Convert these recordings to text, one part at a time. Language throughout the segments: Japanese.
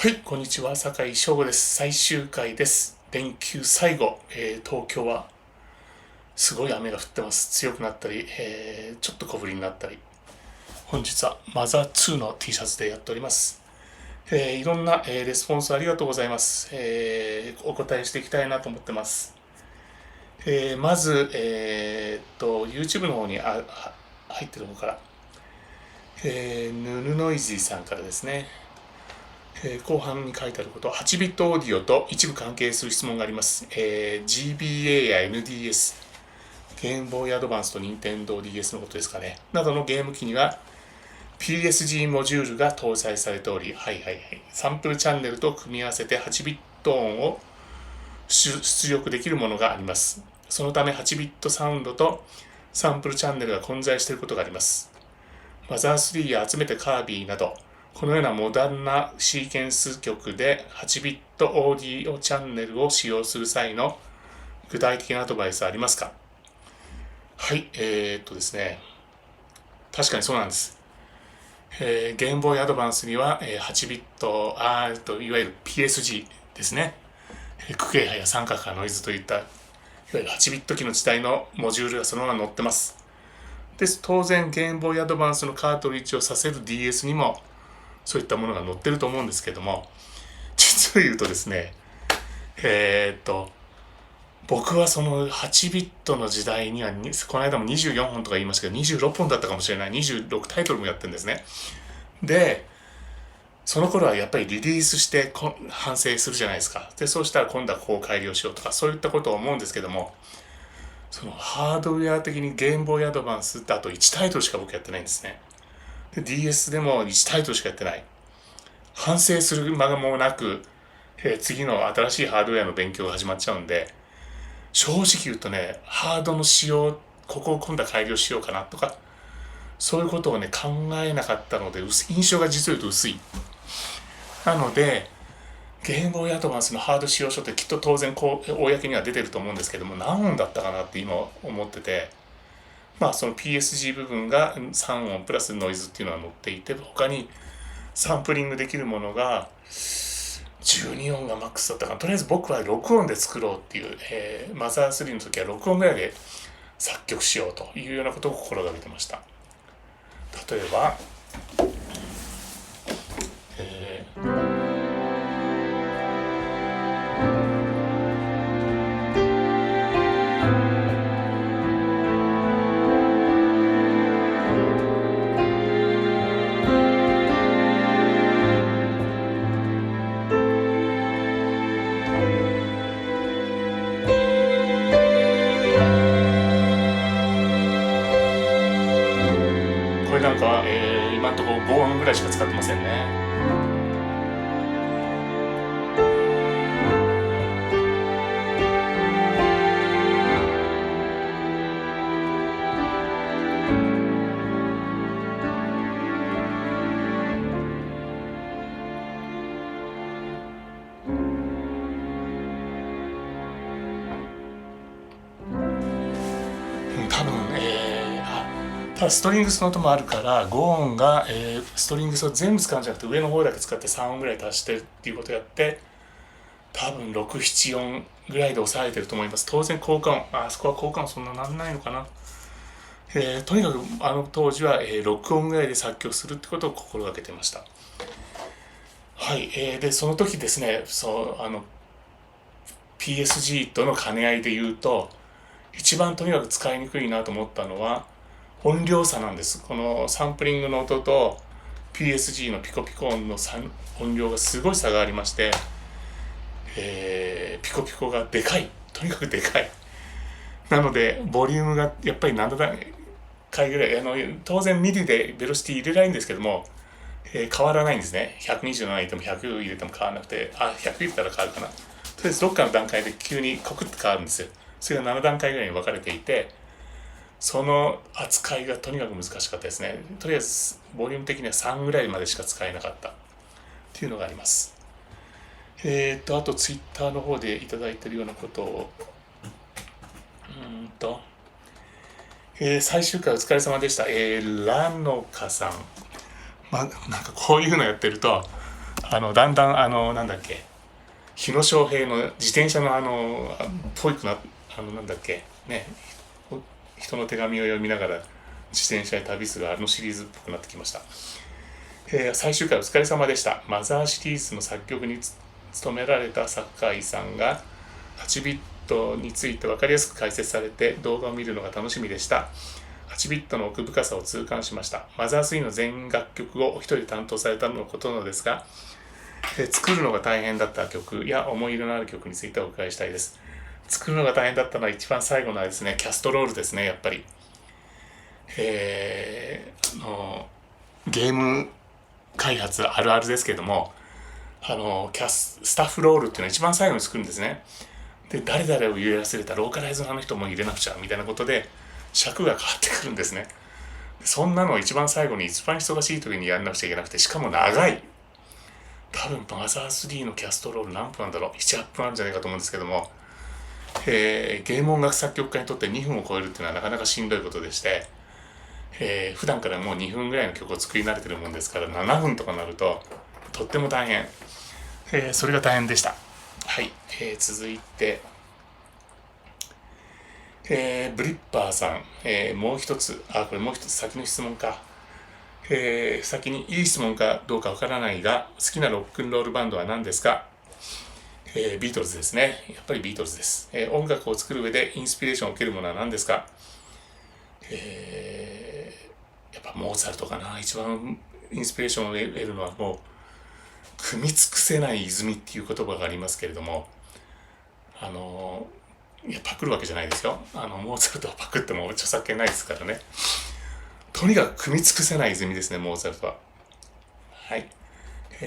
はい、こんにちは、酒井翔吾です。最終回です。連休最後、東京はすごい雨が降ってます。強くなったり、ちょっと小降りになったり。本日はマザー2の T シャツでやっております。いろんな、レスポンスありがとうございます。お答えしていきたいなと思ってます。まず、YouTube の方に入ってる方から、ヌヌノイジーさんからですね。後半に書いてあること、8ビットオーディオと一部関係する質問があります。GBA や NDS、ゲームボーイアドバンスと任天堂 DS のことですかね。などのゲーム機には PSG モジュールが搭載されており、サンプルチャンネルと組み合わせて8ビット音を出力できるものがあります。そのため8ビットサウンドとサンプルチャンネルが混在していることがあります。マザー3や集めてカービィなど、このようなモダンなシーケンス曲で8ビットオーディオチャンネルを使用する際の具体的なアドバイスはありますか？はい、ですね。確かにそうなんです。ゲームボーイアドバンスには、8ビット、いわゆる PSG ですね。区形波や三角波ノイズといった、いわゆる8ビット機の時代のモジュールがそのまま載ってます。で、当然ゲームボーイアドバンスのカートリッジをさせる DS にもそういったものが載ってると思うんですけども、実を言うとですね、僕はその8ビットの時代には、この間も24本とか言いましたけど、26本だったかもしれない、26タイトルもやってるんですね。で、その頃はやっぱりリリースして反省するじゃないですか。で、そうしたら今度はこう改良しようとか、そういったことを思うんですけども、そのハードウェア的にゲームボーイアドバンスってあと1タイトルしか僕やってないんですね。で、DS でも1タイトルしかやってない。反省する間もなく、次の新しいハードウェアの勉強が始まっちゃうんで、正直言うとね、ハードの仕様、ここを今度は改良しようかなとか、そういうことをね、考えなかったので、印象が実を言うと薄い。なので、ゲームボーイアドバンスのハード使用書ってきっと当然公には出てると思うんですけども、何音だったかなって今思ってて、まあその PSG 部分が3音プラスノイズっていうのが載っていて、他にサンプリングできるものが12音がマックスだったかな。とりあえず僕は6音で作ろうっていう、マザー3の時は6音ぐらいで作曲しようというようなことを心がけてました。例えば、これなんか、今のところ5音ぐらいしか使ってませんね。多分、ただストリングスの音もあるから5音が、ストリングスを全部使うんじゃなくて上の方だけ使って3音ぐらい足してっていうことをやって多分6、7音ぐらいで抑えてると思います。当然効果音、あそこは効果音そんななんないのかな。とにかくあの当時は、6音ぐらいで作曲するってことを心がけてました。はい、でその時ですね、PSG との兼ね合いで言うと一番とにかく使いにくいなと思ったのは音量差なんです。このサンプリングの音と PSG のピコピコ音の音量がすごい差がありまして、ピコピコがでかい。とにかくでかい。なので、ボリュームがやっぱり7段階ぐらい、当然ミディでベロシティ入れられるんですけども、変わらないんですね。127入れても100入れても変わらなくて、100入れたら変わるかな。とりあえずどっかの段階で急にコクッと変わるんですよ。それが7段階ぐらいに分かれていて、その扱いがとにかく難しかったですね。とりあえずボリューム的には3ぐらいまでしか使えなかったっていうのがあります。あとツイッターの方でいただいているようなことを最終回お疲れ様でした。ラノカさん。なんかこういうのやってるとだんだんなんだっけ、日野翔平の自転車のぽいくな、なんだっけね、人の手紙を読みながら自転車で旅するシリーズっぽくなってきました。最終回お疲れ様でした。マザーシリーズの作曲に務められた酒井さんが8ビットについて分かりやすく解説されて動画を見るのが楽しみでした。8ビットの奥深さを痛感しました。マザー3の全楽曲をお一人で担当されたのことなのですが、作るのが大変だった曲や思い入れのある曲についてお伺いしたいです。作るのが大変だったのは一番最後のですね、キャストロールですね、やっぱり。ゲーム開発あるあるですけども、スタッフロールっていうのは一番最後に作るんですね。で、誰々を入れ忘れたローカライズの人も入れなくちゃみたいなことで尺が変わってくるんですね。そんなのを一番最後に一番忙しい時にやんなくちゃいけなくて、しかも長い。多分マザー3のキャストロール何分なんだろう、7、8分あるんじゃないかと思うんですけども、ゲーム音楽作曲家にとって2分を超えるっていうのはなかなかしんどいことでして、普段からもう2分ぐらいの曲を作り慣れてるもんですから、7分とかになるととっても大変、それが大変でした。はい、続いて、ブリッパーさん、もう一つ先の質問か。先にいい質問かどうかわからないが、好きなロックンロールバンドは何ですか？ビートルズですね。やっぱりビートルズです。音楽を作る上でインスピレーションを受けるものは何ですか？やっぱモーツァルトかな。一番インスピレーションを得るのはもう、組み尽くせない泉っていう言葉がありますけれども、いやパクるわけじゃないですよ。モーツァルトはパクっても著作権ないですからね。とにかく組み尽くせない泉ですね、モーツァルトは。はい。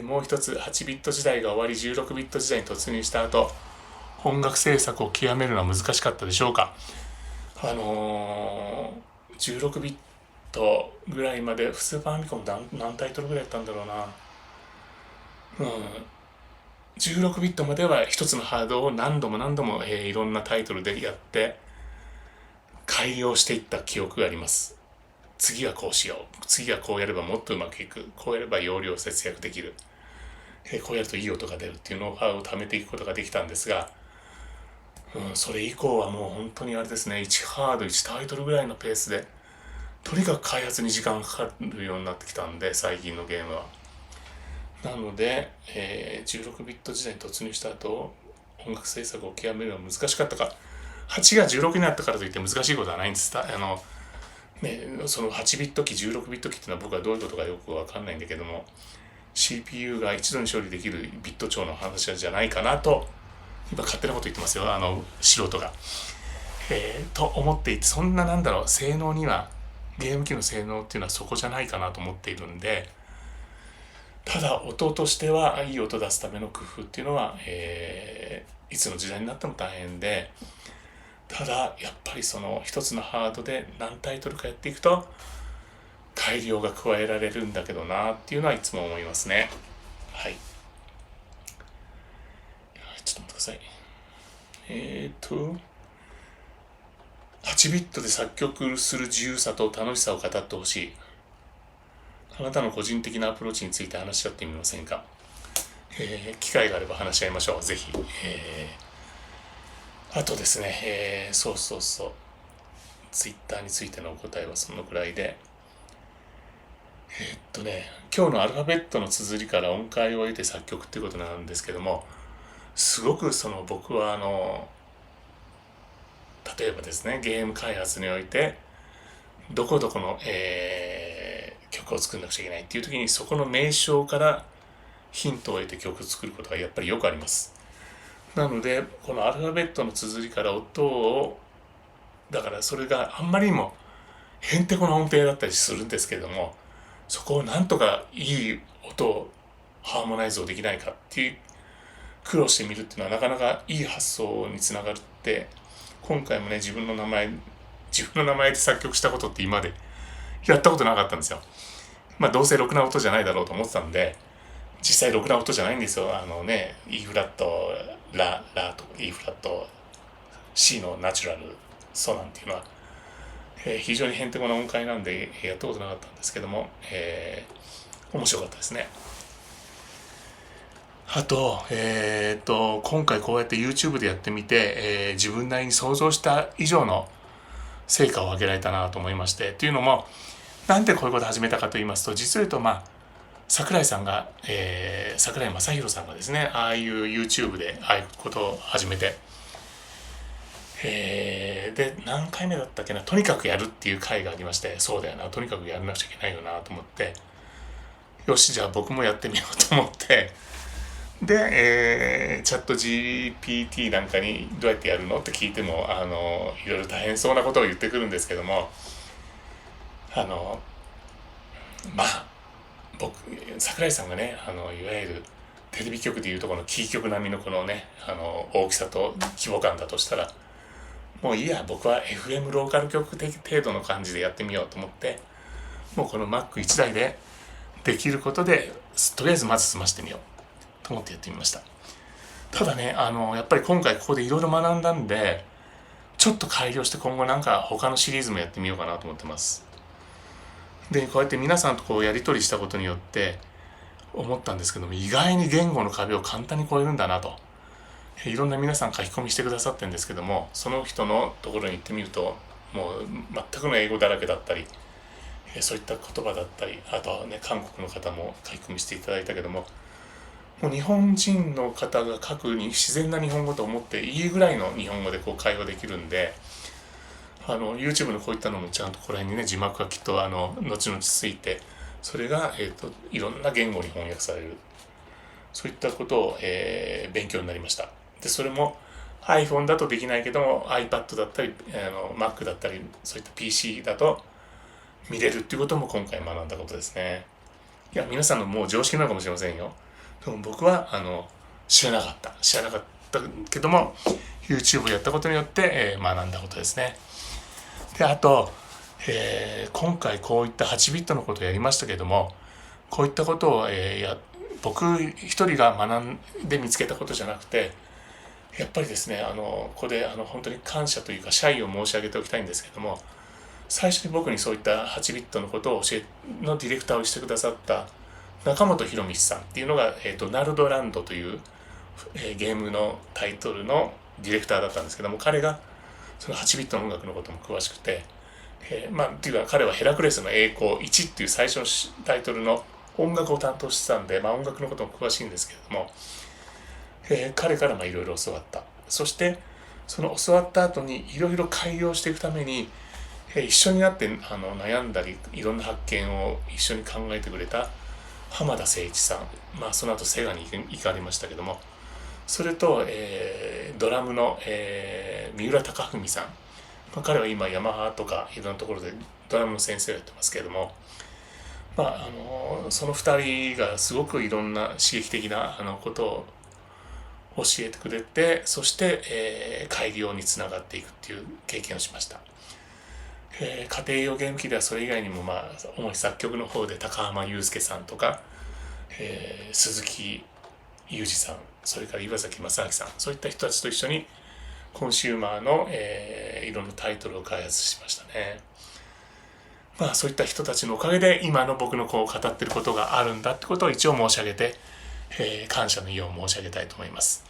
もう一つ、8ビット時代が終わり16ビット時代に突入した後、音楽制作を極めるのは難しかったでしょうか？16ビットぐらいまで、スーパーファミコン何タイトルぐらいやったんだろうな。16ビットまでは一つのハードを何度も何度も、いろんなタイトルでやって改良していった記憶があります。次はこうしよう、次はこうやればもっとうまくいく、こうやれば容量節約できる、こうやるといい音が出るっていうノウハウを貯めていくことができたんですが、それ以降はもう本当にあれですね、1ハード1タイトルぐらいのペースでとにかく開発に時間がかかるようになってきたんで、最近のゲームは。なので、16ビット時代に突入した後、音楽制作を極めるのは難しかったか。8が16になったからといって難しいことはないんです。その8ビット機、16ビット機っていうのは僕はどういうことかよくわかんないんだけども、CPU が一度に処理できるビット長の話じゃないかなと、今勝手なこと言ってますよ、素人が。と思っていて、そんな性能には、ゲーム機の性能っていうのはそこじゃないかなと思っているんで、ただ音としてはいい音出すための工夫っていうのは、いつの時代になっても大変で、ただやっぱりその一つのハードで何タイトルかやっていくと改良が加えられるんだけどなっていうのはいつも思いますね。はい。ちょっと待ってください。8ビットで作曲する自由さと楽しさを語ってほしい。あなたの個人的なアプローチについて話し合ってみませんか？機会があれば話し合いましょう。ぜひ。あとですね、そう。ツイッターについてのお答えはそのくらいで。今日のアルファベットの綴りから音階を得て作曲っていうことなんですけども、すごく僕は例えばですね、ゲーム開発において、どこどこの、曲を作んなくちゃいけないっていう時に、そこの名称からヒントを得て曲を作ることがやっぱりよくあります。なので、このアルファベットの綴りから音を、だからそれがあんまりにもへんてこな音程だったりするんですけれども、そこをなんとかいい音をハーモナイズをできないかっていう苦労してみるっていうのはなかなかいい発想につながるって、今回もね、自分の名前で作曲したことって今までやったことなかったんですよ。どうせろくな音じゃないだろうと思ってたんで、実際ろくな音じゃないんですよ。E フラット、ラと E フラット、C のナチュラル、ソなんていうのは、非常にへんてこな音階なんでやったことなかったんですけども、面白かったですね。あと、今回こうやって YouTube でやってみて、自分なりに想像した以上の成果を上げられたなと思いまして、っていうのも、なんでこういうことを始めたかと言いますと、実を言うと、桜井さんが、桜井正宏さんがですね、ああいう YouTube でああいうことを始めて、で、何回目だったっけな、とにかくやるっていう回がありまして、そうだよな、とにかくやらなくちゃいけないよなと思って、よし、じゃあ僕もやってみようと思って、で、チャット GPT なんかにどうやってやるのって聞いても、いろいろ大変そうなことを言ってくるんですけども、あの、まあ、桜井さんがね、いわゆるテレビ局でいうとこのキー局並みのこのね、大きさと規模感だとしたら、もういいや、僕は FM ローカル局程度の感じでやってみようと思って、もうこの Mac1 台でできることで、とりあえずまず済ましてみようと思ってやってみました。ただね、やっぱり今回ここでいろいろ学んだんで、ちょっと改良して今後なんか他のシリーズもやってみようかなと思ってます。で、こうやって皆さんとこうやり取りしたことによって思ったんですけども、意外に言語の壁を簡単に越えるんだなと。いろんな皆さん書き込みしてくださってるんですけども、その人のところに行ってみると、もう全くの英語だらけだったり、そういった言葉だったり、あとはね、韓国の方も書き込みしていただいたけども、もう日本人の方が書くに自然な日本語と思っていいぐらいの日本語でこう会話できるんで、YouTube のこういったのもちゃんとここら辺にね、字幕がきっと後々ついて、それが、いろんな言語に翻訳される。そういったことを、勉強になりました。で、それも iPhone だとできないけども、iPad だったり、Mac だったり、そういった PC だと見れるっていうことも今回学んだことですね。いや、皆さんのもう常識なのかもしれませんよ。でも僕は、知らなかったけども、YouTube をやったことによって、学んだことですね。で、あと、今回こういった8ビットのことをやりましたけども、こういったことを、僕一人が学んで見つけたことじゃなくて、やっぱりですね、ここで本当に感謝というか謝意を申し上げておきたいんですけども、最初に僕にそういった8ビットのことをのディレクターをしてくださった中本博道さんっていうのが、ナルドランドという、ゲームのタイトルのディレクターだったんですけども、彼がその8ビットの音楽のことも詳しくて、っていうか彼はヘラクレスの栄光1っていう最初のタイトルの音楽を担当してたんで、音楽のことも詳しいんですけれども、彼からいろいろ教わった。そしてその教わった後にいろいろ改良していくために、一緒になって悩んだりいろんな発見を一緒に考えてくれた浜田誠一さん、その後セガに行かれましたけども、それと、ドラムの、三浦貴文さん、彼は今ヤマハとかいろんなところでドラムの先生をやってますけれども、その2人がすごくいろんな刺激的なことを教えてくれて、そして、改良につながっていくっていう経験をしました。家庭用ゲーム機ではそれ以外にも、主に作曲の方で高浜祐介さんとか、鈴木裕二さん、それから岩崎正明さん、そういった人たちと一緒にコンシューマーの、いろんなタイトルを開発しましたね。そういった人たちのおかげで今の僕のこう語ってることがあるんだってことを一応申し上げて、感謝の意を申し上げたいと思います。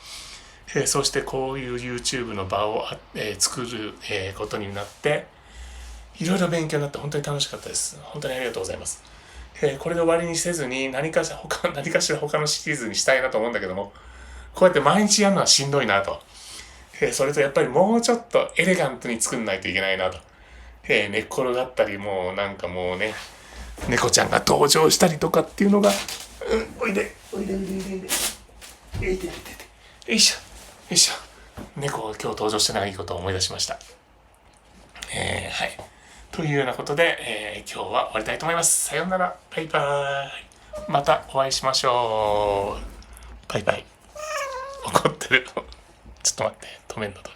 そしてこういう YouTube の場を、作る、ことになっていろいろ勉強になって本当に楽しかったです。本当にありがとうございます。これで終わりにせずに何かしら他のシリーズにしたいなと思うんだけども、こうやって毎日やるのはしんどいなと。それとやっぱりもうちょっとエレガントに作んないといけないなと。寝っ転がったり、もうなんかもうね、猫ちゃんが登場したりとかっていうのが、おいで、よいしょ、よいしょ。猫が今日登場してないことを思い出しました。はい。というようなことで、今日は終わりたいと思います。さようなら。バイバーイ。またお会いしましょう。バイバイ。怒ってる。ちょっと待って。止めんのどれ。